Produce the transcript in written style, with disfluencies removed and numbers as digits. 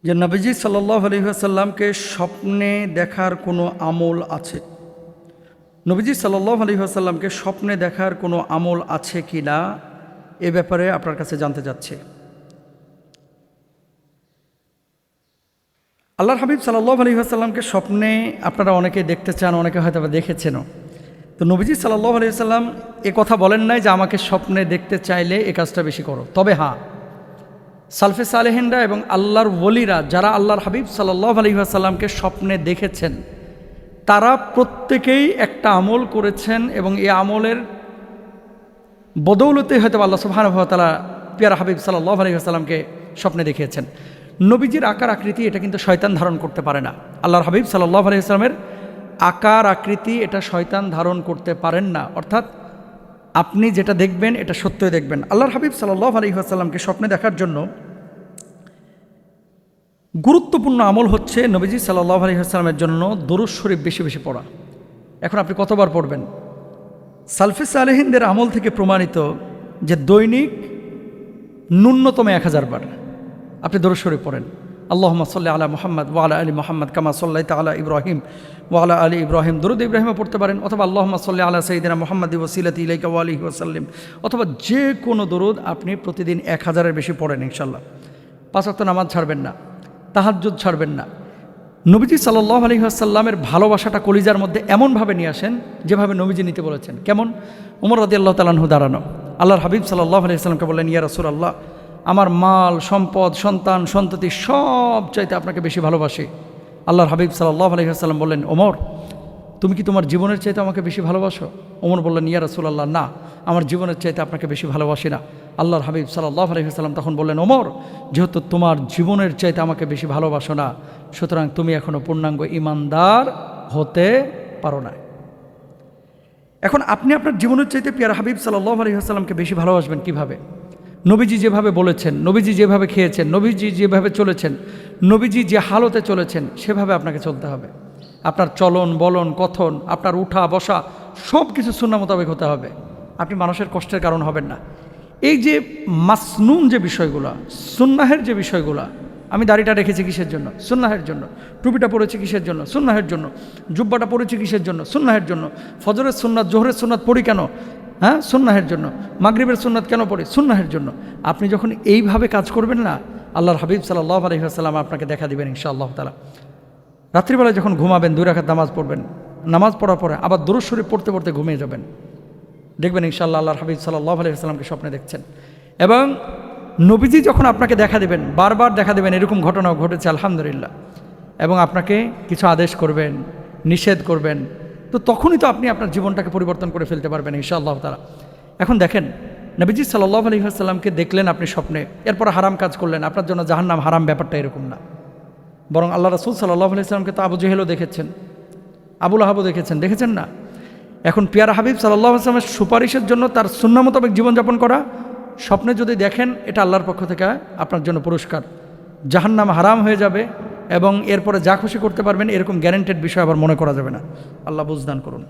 যে নবীজি সাল্লাল্লাহু আলাইহি ওয়াসাল্লামকে স্বপ্নে দেখার কোনো আমল আছে। নবীজি সাল্লাল্লাহু আলাইহি ওয়াসাল্লামকে স্বপ্নে দেখার কোনো আমল আছে কি না এ ব্যাপারে আপনার কাছে জানতে চাচ্ছি। আল্লাহর হাবিব সাল্লাল্লাহু আলাইহি ওয়াসাল্লামকে স্বপ্নে আপনারা অনেকে দেখতে চান, অনেকে হয়তো দেখেছেনও। তো নবীজি সাল্লাল্লাহু আলাইহি ওয়াসাল্লাম এ কথা বলেন নাই যে আমাকে স্বপ্নে দেখতে চাইলে এ কাজটা বেশি করো। তবে হ্যাঁ, সালফে সালেহিনরা এবং আল্লাহর ওলিরা যারা আল্লাহর হাবিব সাল্লাল্লাহু আলাইহি ওয়াসাল্লামকে স্বপ্নে দেখেছেন তারা প্রত্যেকেই একটা আমল করেছেন এবং এই আমলের বদৌলতে হয়তো আল্লাহ সুবহানাহু ওয়া তাআলা পিয়ারা হাবিব সাল্লাল্লাহু আলাইহি ওয়াসাল্লামকে স্বপ্নে দেখিয়েছেন। নবীজির আকার আকৃতি এটা কিন্তু শয়তান ধারণ করতে পারে না। আল্লাহর হাবিব সাল্লাল্লাহু আলাইহি ওয়াসাল্লামের আকার আকৃতি এটা শয়তান ধারণ করতে পারেন না। অর্থাৎ আপনি যেটা দেখবেন এটা সত্যই দেখবেন। আল্লাহর হাবিব সাল্লাল্লাহু আলাইহি ওয়াসাল্লামকে স্বপ্নে দেখার জন্য গুরুত্বপূর্ণ আমল হচ্ছে নবীজি সাল্লাল্লাহু আলাইহি ওয়াসাল্লামের জন্য দরুদ শরীফ বেশি বেশি পড়া। এখন আপনি কতবার পড়বেন? সালফে সালেহিনদের আমল থেকে প্রমাণিত যে দৈনিক ন্যূনতম 1000 বার আপনি দরুদ শরীফ পড়েন। আল্লাহুম্মা সাল্লি আলা মুহাম্মদ ওয়া আলা আলি মুহাম্মদ কামা সাল্লাইতা আলা ইব্রাহিম ওয়া আলা আলি ইব্রাহিম। দরুদ ইব্রাহিমও পড়তে পারেন, অথবা আল্লাহুম্মা সাল্লি আলা সাইয়্যিদিনা মুহাম্মাদি ওয়াসিলাতি ইলাইকা ওয়া আলিহি ওয়া সাল্লিম, অথবা যে কোনো দরুদ আপনি প্রতিদিন 1000-এর বেশি পড়েন ইনশাআল্লাহ। 5 ওয়াক্ত নামাজ ছাড়বেন না, তাহাজ্জুদ ছাড়বেন না। নবীজি সাল্লাল্লাহু আলাইহি ওয়াসাল্লামের ভালোবাসাটা কলিজার মধ্যে এমনভাবে নিয়ে আসেন যেভাবে নবীজি নিতে বলেছেন। কেমন? ওমর রাদিয়াল্লাহু তাআলা আনহু দাঁড়ানো, আল্লাহর হাবিব সাল্লাল্লাহু আলাইহি ওয়াসাল্লামকে বললেন, ইয়া রাসূলুল্লাহ, আমার মাল সম্পদ সন্তান সন্ততি সব চাইতে আপনাকে বেশি ভালোবাসি। আল্লাহর হাবিব সাল্লাল্লাহু আলাইহি ওয়াসাল্লাম বললেন, ওমর, তুমি কি তোমার জীবনের চাইতে আমাকে বেশি ভালোবাসো? ওমর বললেন, ইয়া রাসূলুল্লাহ, না, আমার জীবনের চাইতে আপনাকে বেশি ভালোবাসি না। আল্লাহর হাবিব সাল্লাল্লাহু আলাইহি ওয়াসাল্লাম তখন বললেন, ওমর, যেহেতু তোমার জীবনের চাইতে আমাকে বেশি ভালোবাসো না, সুতরাং তুমি এখনো পূর্ণাঙ্গ ঈমানদার হতে পারো না। এখন আপনি আপনার জীবনের চাইতে পিয়ারা হাবিব সাল্লাল্লাহু আলাইহি ওয়াসাল্লামকে বেশি ভালোবাসবেন কিভাবে? নবীজি যেভাবে বলেছেন, নবীজি যেভাবে খেয়েছেন, নবীজি যেভাবে চলেছেন, নবীজি যে হালতে চলেছেন সেভাবে আপনাকে চলতে হবে। আপনার চলন বলন কথন, আপনার উঠা বসা সব কিছু সুন্নাহ মোতাবেক হতে হবে। আপনি মানুষের কষ্টের কারণ হবেন না। এই যে মাসনুন যে বিষয়গুলো, সুন্নাহের যে বিষয়গুলো, আমি দাড়িটা রেখেছি কিসের জন্য? সুন্নাহের জন্য। টুপিটা পরেছি কিসের জন্য? সুন্নাহের জন্য। জুব্বাটা পরেছি কিসের জন্য? সুন্নাহের জন্য। ফজরের সুন্নাত জোহরের সুন্নাত পড়ি কেন? হ্যাঁ, সুন্নাহের জন্য। মাগরিবের সুন্নাত কেন পড়ি? সুন্নাহের জন্য। আপনি যখন এইভাবে কাজ করবেন না, আল্লাহর হাবিব সাল্লাল্লাহু আলাইহি ওয়াসাল্লাম আপনাকে দেখা দিবেন ইনশাআল্লাহ তাআলা। রাত্রিবেলায় যখন ঘুমাবেন 2 রাকাত নামাজ পড়বেন, নামাজ পড়ার পরে আবার দরুদ শরীফ পড়তে পড়তে ঘুমিয়ে যাবেন। দেখবেন ইনশাআল্লাহ আল্লাহর হাবিব সাল্লাল্লাহু আলাইহি ওয়াসাল্লামকে স্বপ্নে দেখছেন। এবং নবীজি যখন আপনাকে দেখা দেবেন, বারবার দেখা দেবেন, এরকম ঘটনাও ঘটেছে আলহামদুলিল্লাহ, এবং আপনাকে কিছু আদেশ করবেন, নিষেধ করবেন, তো তখনই তো আপনি আপনার জীবনটাকে পরিবর্তন করে ফেলতে পারবেন ইনশাআল্লাহ তাআলা। এখন দেখেন, নবীজি সাল্লাল্লাহু আলাইহি ওয়াসাল্লামকে দেখলেন আপনি স্বপ্নে, এরপর হারাম কাজ করলেন, আপনার জন্য জাহান্নাম হারাম, ব্যাপারটা এরকম না। বরং আল্লাহ রাসূল সাল্লাল্লাহু আলাইহি ওয়াসাল্লামকে তো আবু জেহেলও দেখেছেন, আবু লাহাবও দেখেছেন না? এখন পিয়ারা হাবিব সাল্লাল্লাহু আলাইহি ওয়াসাল্লামের সুপারিশের জন্য তার সুন্নাহ মোতাবেক জীবনযাপন করা, স্বপ্নে যদি দেখেন, এটা আল্লাহর পক্ষ থেকে আপনার জন্য পুরস্কার। জাহান্নাম হারাম হয়ে যাবে এবং এরপরে যা খুশি করতে পারবেন এরকম গ্যারান্টেড বিষয় আবার মনে করা যাবে না। আল্লাহ বুঝদান করুন।